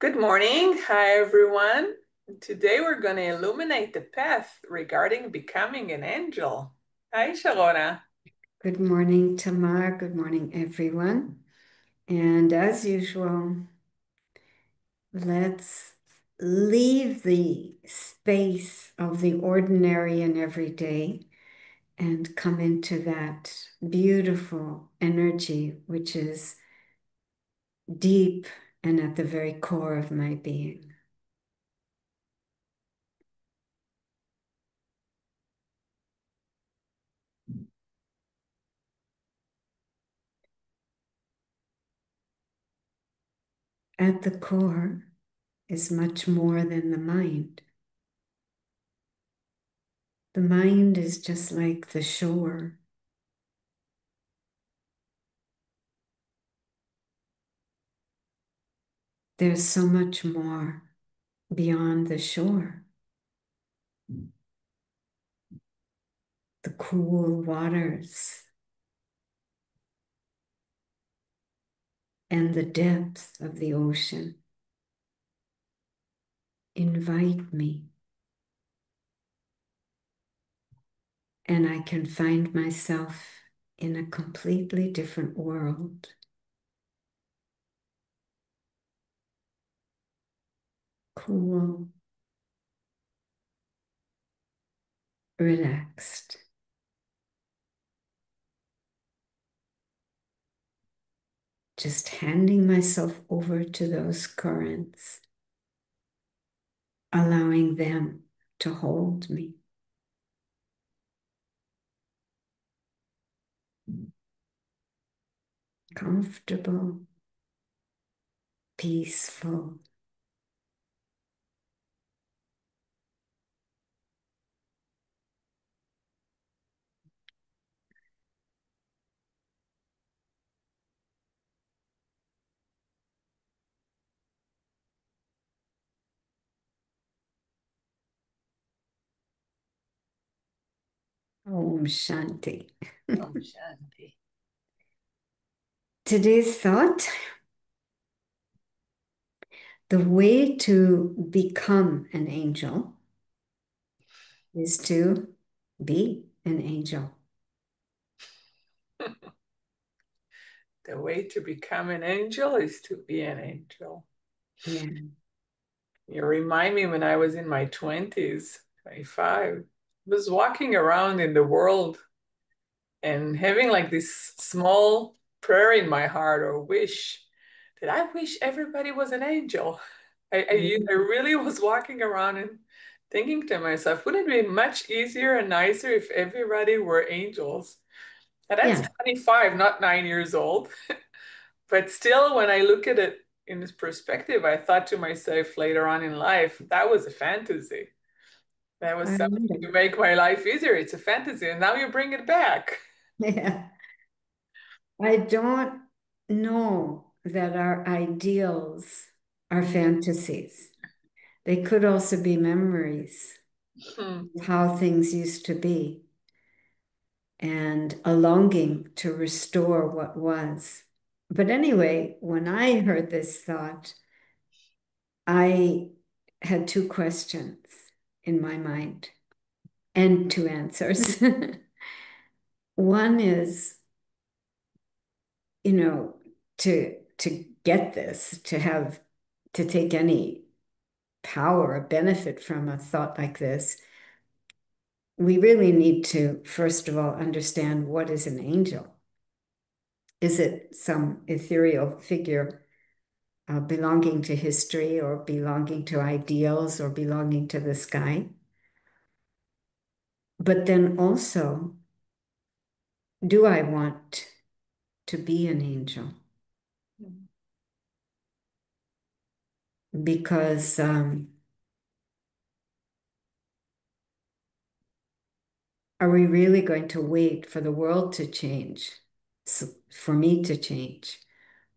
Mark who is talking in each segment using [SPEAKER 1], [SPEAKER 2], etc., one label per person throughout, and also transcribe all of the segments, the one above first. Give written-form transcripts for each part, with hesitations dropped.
[SPEAKER 1] Good morning. Hi, everyone. Today we're going to illuminate the path regarding becoming an angel. Hi, Sharona.
[SPEAKER 2] Good morning, Tamar. Good morning, everyone. And as usual, let's leave the space of the ordinary and everyday and come into that beautiful energy, which is deep and at the very core of my being. At the core is much more than the mind. The mind is just like the shore. There's so much more beyond the shore. The cool waters and the depth of the ocean invite me, and I can find myself in a completely different world. Cool, relaxed. Just handing myself over to those currents, allowing them to hold me. Comfortable, peaceful. Om Shanti.
[SPEAKER 1] Om Shanti.
[SPEAKER 2] Today's thought: the way to become an angel is to be an angel.
[SPEAKER 1] The way to become an angel is to be an angel.
[SPEAKER 2] Yeah.
[SPEAKER 1] You remind me when I was in my 20s, 25, I was walking around in the world and having like this small prayer in my heart or wish that I wish everybody was an angel. I really was walking around and thinking to myself, wouldn't it be much easier and nicer if everybody were angels? And that's
[SPEAKER 2] Yeah.
[SPEAKER 1] 25, not 9 years old. But still, when I look at it in this perspective, I thought to myself later on in life, that was a fantasy. That was
[SPEAKER 2] I
[SPEAKER 1] something
[SPEAKER 2] wonder.
[SPEAKER 1] to make my life easier. It's a fantasy. And now you bring it back.
[SPEAKER 2] Yeah. I don't know that our ideals are fantasies. They could also be memories
[SPEAKER 1] Hmm.
[SPEAKER 2] of how things used to be and a longing to restore what was. But anyway, when I heard this thought, I had two questions in my mind and two answers. One is, to get this, to take any power or benefit from a thought like this, we really need to, first of all, understand what is an angel. Is it some ethereal figure belonging to history or belonging to ideals or belonging to the sky? But then also, do I want to be an angel? Because are we really going to wait for the world to change, for me to change?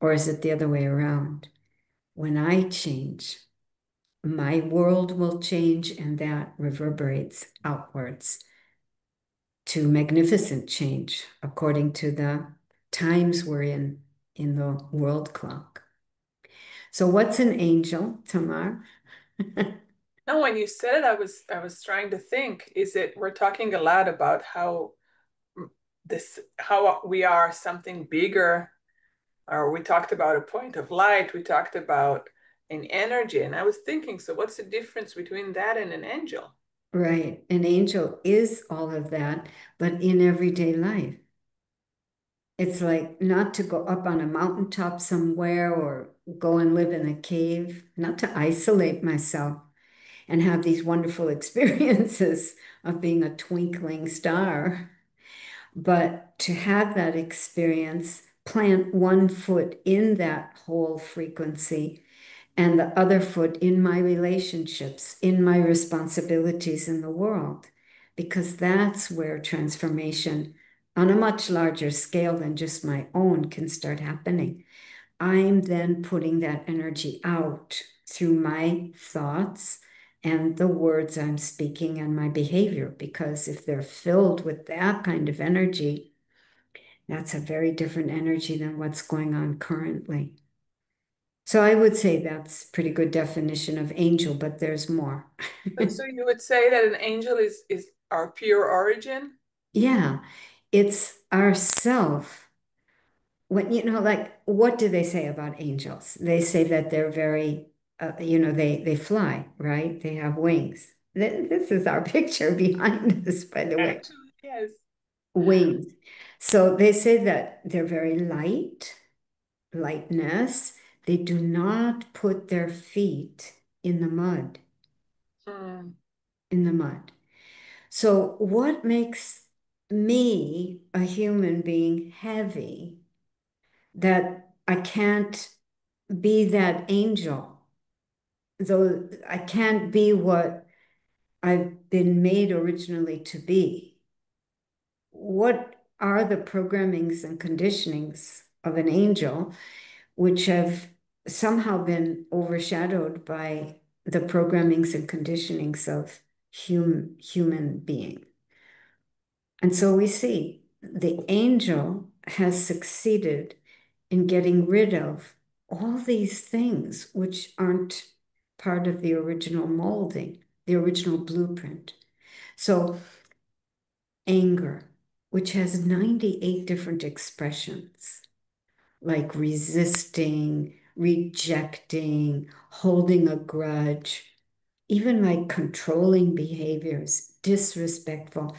[SPEAKER 2] Or is it the other way around? When I change, my world will change, and that reverberates outwards to magnificent change according to the times we're in the world clock. So what's an angel, Tamar?
[SPEAKER 1] No, when you said it, I was trying to think, is it we're talking a lot about how how we are something bigger, or we talked about a point of light, we talked about an energy, and I was thinking, so what's the difference between that and an angel?
[SPEAKER 2] Right. An angel is all of that, but in everyday life. It's like not to go up on a mountaintop somewhere or go and live in a cave, not to isolate myself and have these wonderful experiences of being a twinkling star, but to have that experience, plant one foot in that whole frequency and the other foot in my relationships, in my responsibilities in the world, because that's where transformation on a much larger scale than just my own can start happening. I'm then putting that energy out through my thoughts and the words I'm speaking and my behavior, because if they're filled with that kind of energy, that's a very different energy than what's going on currently. So I would say that's a pretty good definition of angel, but there's more.
[SPEAKER 1] So you would say that an angel is our pure origin?
[SPEAKER 2] Yeah, it's ourself. When, like, what do they say about angels? They say that they're very, they fly, right? They have wings. This is our picture behind us, by the way.
[SPEAKER 1] Actually, yes.
[SPEAKER 2] Wings. So they say that they're very light, lightness. They do not put their feet in the mud,
[SPEAKER 1] Hmm.
[SPEAKER 2] in the mud. So, what makes me, a human being, heavy that I can't be that angel, though I can't be what I've been made originally to be? What are the programmings and conditionings of an angel, which have somehow been overshadowed by the programmings and conditionings of human being? And so we see the angel has succeeded in getting rid of all these things which aren't part of the original molding, the original blueprint. So, anger, which has 98 different expressions, like resisting, rejecting, holding a grudge, even like controlling behaviors, disrespectful.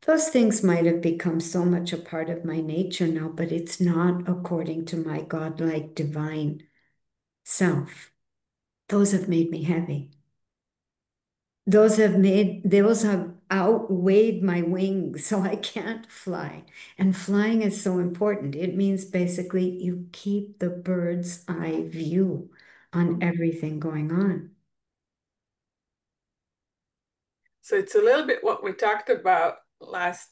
[SPEAKER 2] Those things might have become so much a part of my nature now, but it's not according to my godlike divine self. Those have made me heavy. Those have outweighed my wings, so I can't fly. And flying is so important. It means basically you keep the bird's eye view on everything going on.
[SPEAKER 1] So it's a little bit what we talked about last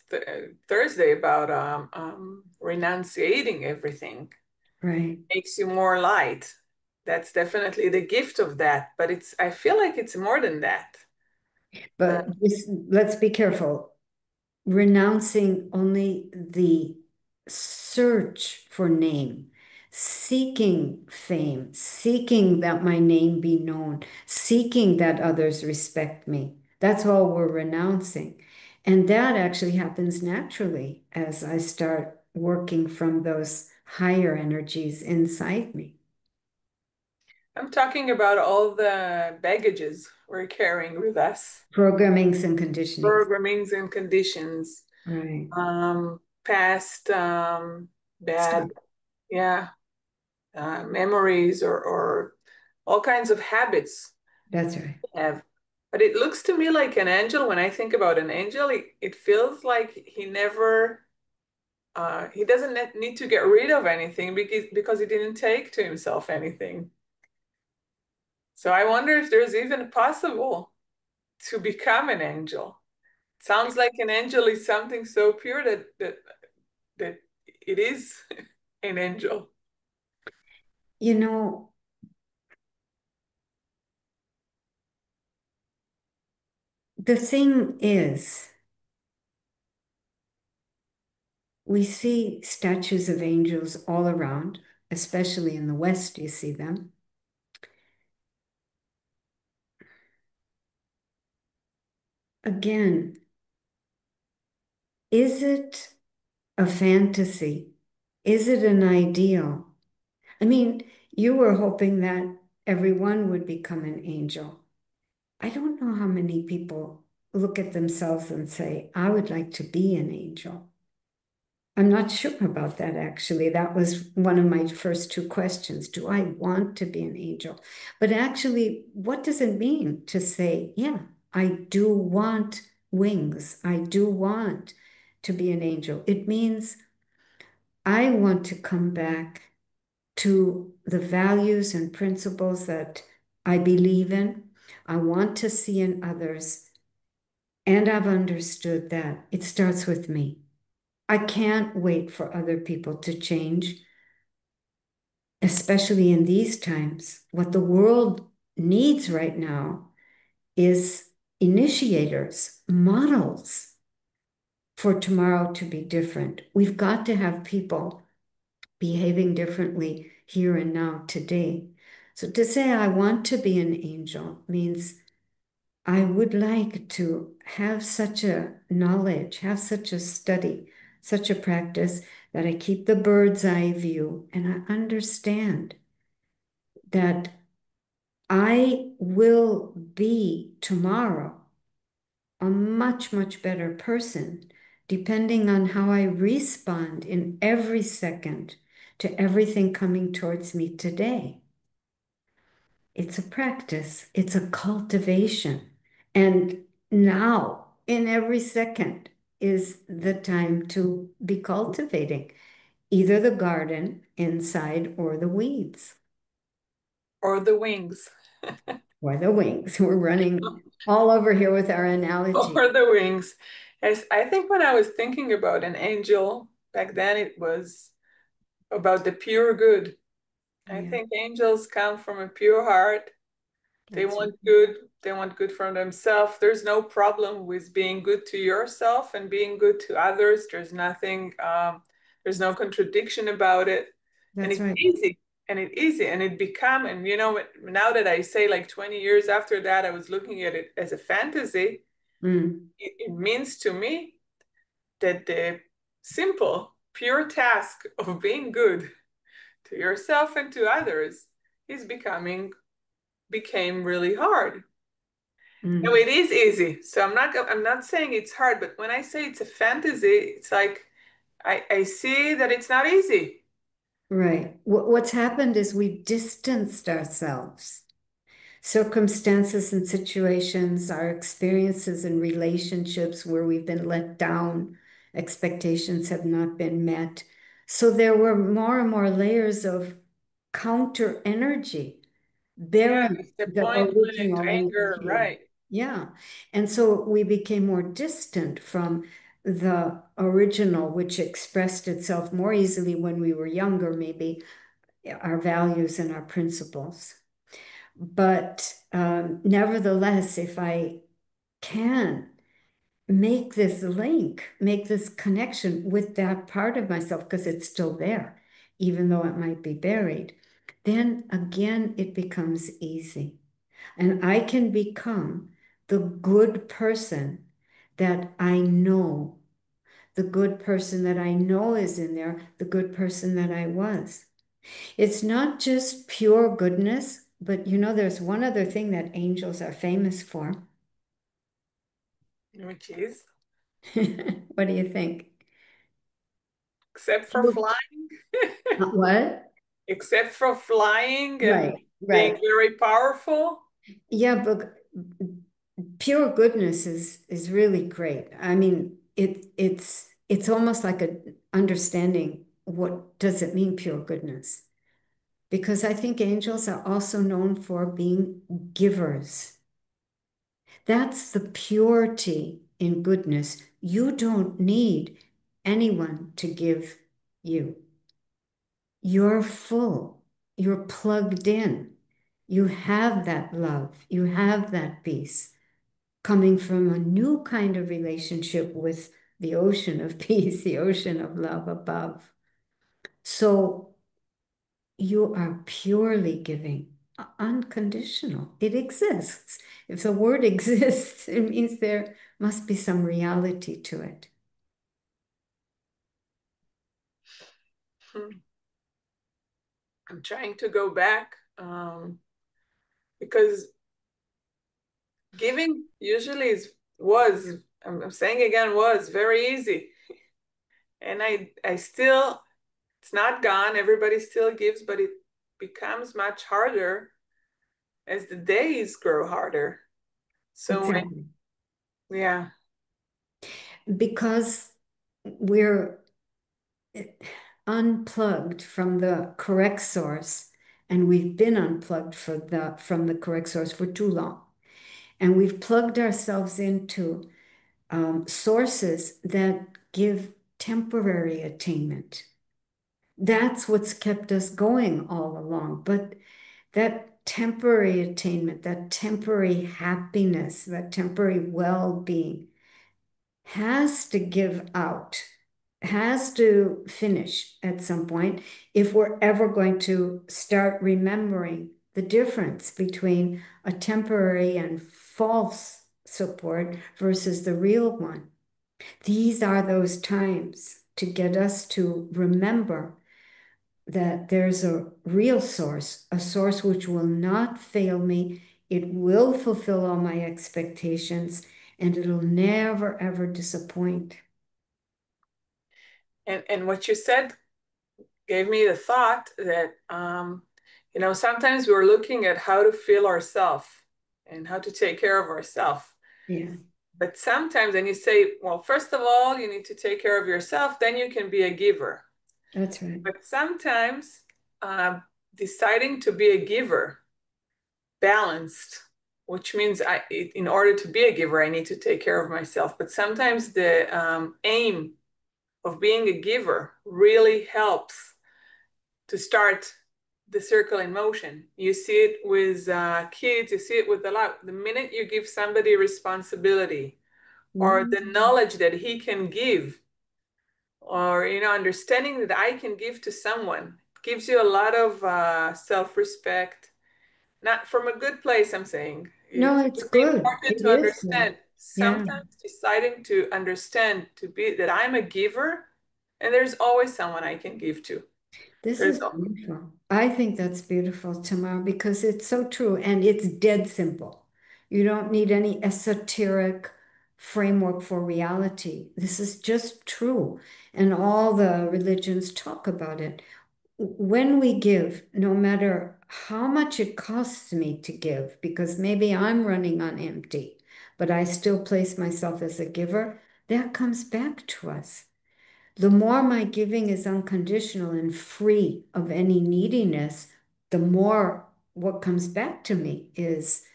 [SPEAKER 1] Thursday about renunciating everything.
[SPEAKER 2] Right.
[SPEAKER 1] Makes you more light. That's definitely the gift of that, but I feel like it's more than that. Uh,
[SPEAKER 2] But let's be careful. Renouncing only the search for name, seeking fame, seeking that my name be known, seeking that others respect me. That's all we're renouncing. And that actually happens naturally as I start working from those higher energies inside me.
[SPEAKER 1] I'm talking about all the baggages we're carrying with us,
[SPEAKER 2] Programmings and conditionings.
[SPEAKER 1] programmings and conditions,
[SPEAKER 2] Right.
[SPEAKER 1] past
[SPEAKER 2] Stuff.
[SPEAKER 1] bad, yeah, memories or all kinds of habits
[SPEAKER 2] That's right.
[SPEAKER 1] we have. But it looks to me like an angel. When I think about an angel, it feels like he doesn't need to get rid of anything because he didn't take to himself anything. So I wonder if there's even possible to become an angel. Sounds like an angel is something so pure that it is an angel.
[SPEAKER 2] You know, the thing is, we see statues of angels all around, especially in the West, you see them. again, is it a fantasy? Is it an ideal? I mean, you were hoping that everyone would become an angel. I don't know how many people look at themselves and say, I would like to be an angel. I'm not sure about that, actually. That was one of my first two questions. Do I want to be an angel? But actually, what does it mean to say, yeah, I do want wings. I do want to be an angel. It means I want to come back to the values and principles that I believe in. I want to see in others. And I've understood that it starts with me. I can't wait for other people to change, especially in these times. What the world needs right now is initiators, models for tomorrow to be different. We've got to have people behaving differently here and now today. So to say I want to be an angel means I would like to have such a knowledge, have such a study, such a practice that I keep the bird's eye view and I understand that I will be tomorrow a much, much better person depending on how I respond in every second to everything coming towards me today. It's a practice, it's a cultivation. And now, in every second, is the time to be cultivating either the garden inside or the weeds
[SPEAKER 1] Or the wings.
[SPEAKER 2] or the wings. We're running all over here with our analogy.
[SPEAKER 1] Or the wings. As I think when I was thinking about an angel, back then it was about the pure good. I
[SPEAKER 2] Yeah,
[SPEAKER 1] think angels come from a pure heart. They
[SPEAKER 2] that's right.
[SPEAKER 1] want good. They want good from themselves. There's no problem with being good to yourself and being good to others. There's nothing, there's no contradiction about it. And
[SPEAKER 2] That's
[SPEAKER 1] it's
[SPEAKER 2] right.
[SPEAKER 1] easy. And it's easy. And it become, and you know, now that I say like 20 years after that, I was looking at it as a fantasy.
[SPEAKER 2] Mm,
[SPEAKER 1] It means to me that the simple, pure task of being good to yourself and to others is became really hard. No,
[SPEAKER 2] mm.
[SPEAKER 1] it is easy. So I'm not saying it's hard, but when I say it's a fantasy, it's like I see that it's not easy.
[SPEAKER 2] Right. What's happened is we've distanced ourselves. Circumstances and situations, our experiences and relationships where we've been let down, expectations have not been met. So there were more and more layers of counter energy
[SPEAKER 1] Yeah,
[SPEAKER 2] bearing the
[SPEAKER 1] disappointment,
[SPEAKER 2] original
[SPEAKER 1] anger,
[SPEAKER 2] energy.
[SPEAKER 1] right.
[SPEAKER 2] Yeah. And so we became more distant from the original, which expressed itself more easily when we were younger, maybe our values and our principles. But nevertheless, if I can make this link, make this connection with that part of myself, because it's still there, even though it might be buried, then again, it becomes easy. And I can become the good person that I know, the good person that I know is in there, the good person that I was. It's not just pure goodness, but you know, there's one other thing that angels are famous for.
[SPEAKER 1] Which is,
[SPEAKER 2] What do you think?
[SPEAKER 1] except for flying,
[SPEAKER 2] What?
[SPEAKER 1] except for flying and
[SPEAKER 2] Right,
[SPEAKER 1] being
[SPEAKER 2] right.
[SPEAKER 1] very powerful.
[SPEAKER 2] Yeah, but pure goodness is really great. I mean, it's almost like a understanding what does it mean pure goodness? Because I think angels are also known for being givers. That's the purity in goodness. You don't need anyone to give you. You're full. You're plugged in. You have that love. You have that peace coming from a new kind of relationship with the ocean of peace, the ocean of love above. So you are purely giving, unconditional. It exists. If the word exists, it means there Must be some reality to it.
[SPEAKER 1] I'm trying to go back because giving usually I'm saying again, was very easy. And I still, it's not gone. Everybody still gives, but it becomes much harder as the days grow harder. So,
[SPEAKER 2] Exactly.
[SPEAKER 1] yeah.
[SPEAKER 2] Because we're unplugged from the correct source, and we've been unplugged from the correct source for too long. And we've plugged ourselves into sources that give temporary attainment. That's what's kept us going all along. But that temporary attainment, that temporary happiness, that temporary well-being has to give out, has to finish at some point if we're ever going to start remembering the difference between a temporary and false support versus the real one. These are those times to get us to remember that there's a real source, a source which will not fail me. It will fulfill all my expectations, and it'll never, ever disappoint.
[SPEAKER 1] And what you said gave me the thought that, sometimes we're looking at how to feel ourselves and how to take care of ourselves.
[SPEAKER 2] Yeah,
[SPEAKER 1] But sometimes, and you say, well, first of all, you need to take care of yourself, then you can be a giver.
[SPEAKER 2] that's right.
[SPEAKER 1] But sometimes deciding to be a giver, balanced, which means in order to be a giver, I need to take care of myself. But sometimes the aim of being a giver really helps to start the circle in motion. You see it with kids, you see it with a lot. The minute you give somebody responsibility or the
[SPEAKER 2] Mm.
[SPEAKER 1] knowledge that he can give, or understanding that I can give to someone, gives you a lot of self-respect. Not from a good place, I'm saying.
[SPEAKER 2] No,
[SPEAKER 1] It's
[SPEAKER 2] it's
[SPEAKER 1] really
[SPEAKER 2] good.
[SPEAKER 1] important
[SPEAKER 2] It
[SPEAKER 1] to
[SPEAKER 2] is good.
[SPEAKER 1] understand.
[SPEAKER 2] Yeah,
[SPEAKER 1] Sometimes deciding to understand to be that I'm a giver, and there's always someone I can give to.
[SPEAKER 2] this
[SPEAKER 1] There's
[SPEAKER 2] is beautiful. I think that's beautiful, Tamar, because it's so true and it's dead simple. You don't need any esoteric framework for reality. This is just true. And all the religions talk about it. When we give, no matter how much it costs me to give, because maybe I'm running on empty, but I still place myself as a giver, that comes back to us. The more my giving is unconditional and free of any neediness, the more what comes back to me is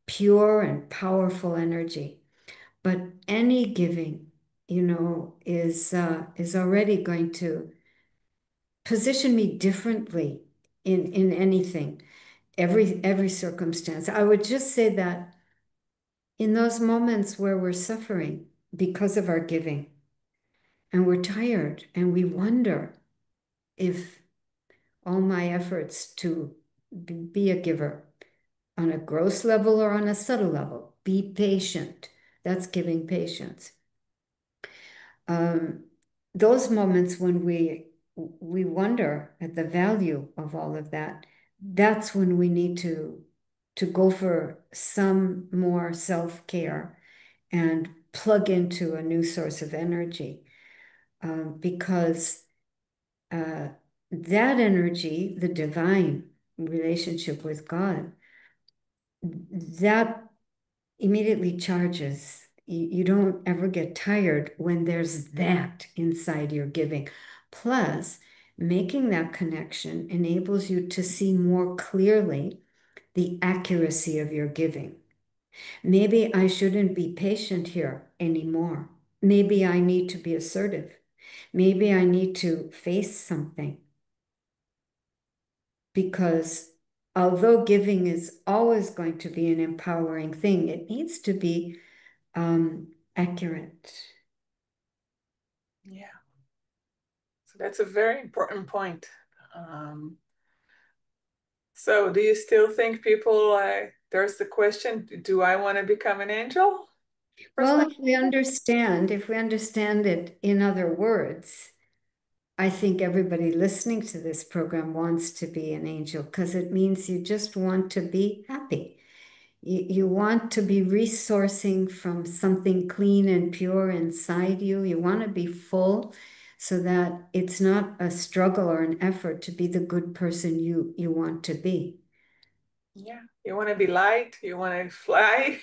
[SPEAKER 2] pure and powerful energy. But any giving, is already going to position me differently in anything, every circumstance. I would just say that in those moments where we're suffering because of our giving and we're tired and we wonder if all my efforts to be a giver on a gross level or on a subtle level, be patient. That's giving patience. Um, those moments when we wonder at the value of all of that, that's when we need to go for some more self-care and plug into a new source of energy, because that energy, the divine relationship with God, that immediately charges. You don't ever get tired when there's that inside your giving. Plus, making that connection enables you to see more clearly the accuracy of your giving. Maybe I shouldn't be patient here anymore. Maybe I need to be assertive. Maybe I need to face something, because although giving is always going to be an empowering thing, it needs to be accurate.
[SPEAKER 1] Yeah. So that's a very important point. Um, so do you still think people, there's the question, do I want to become an angel?
[SPEAKER 2] Well,
[SPEAKER 1] perspective.
[SPEAKER 2] if we understand it in other words, I think everybody listening to this program wants to be an angel because it means you just want to be happy. You want to be resourcing from something clean and pure inside you. You want to be full so that it's not a struggle or an effort to be the good person you want to be.
[SPEAKER 1] Yeah, you want to be light, you want to fly.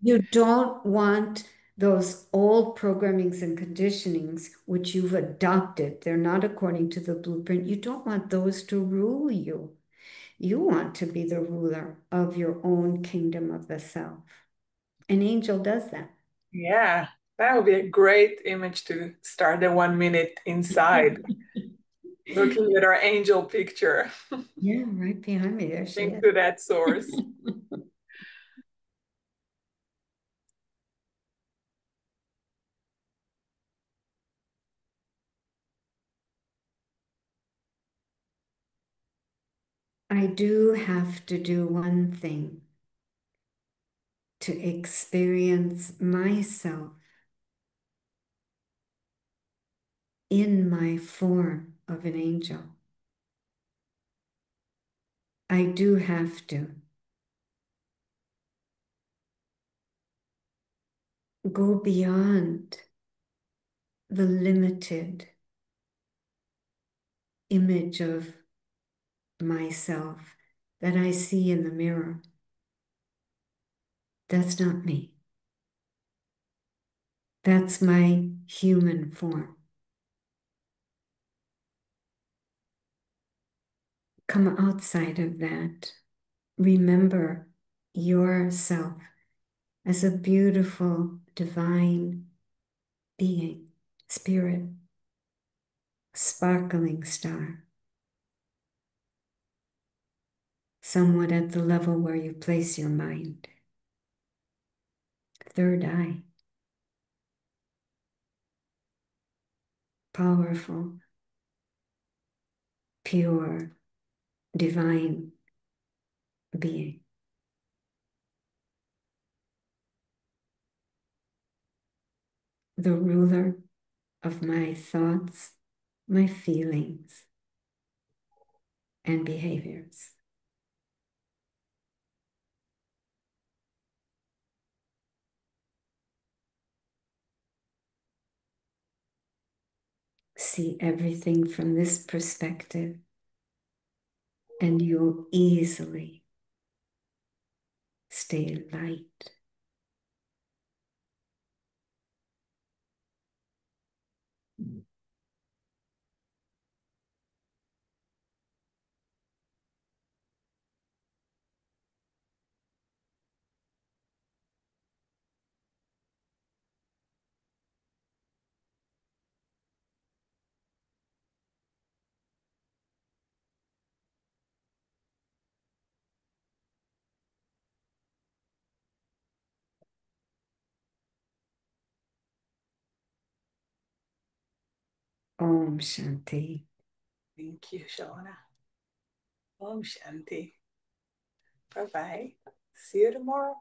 [SPEAKER 2] You don't want those old programmings and conditionings which you've adopted. They're not according to the blueprint. You don't want those to rule you. You want to be the ruler of your own kingdom of the self. An angel does that.
[SPEAKER 1] Yeah, that would be a great image to start the 1 minute inside, looking at our angel picture.
[SPEAKER 2] Yeah, right behind me, there she
[SPEAKER 1] Think
[SPEAKER 2] is.
[SPEAKER 1] to that source.
[SPEAKER 2] I do have to do one thing to experience myself in my form of an angel. I do have to go beyond the limited image of myself that I see in the mirror. That's not me. That's my human form. Come outside of that. Remember yourself as a beautiful, divine being, spirit, sparkling star, somewhat at the level where you place your mind. Third eye, powerful, pure, divine being. The ruler of my thoughts, my feelings, and behaviors. See everything from this perspective, and you'll easily stay light. Om Shanti.
[SPEAKER 1] Thank you, Sharona. Om Shanti. Bye bye. See you tomorrow.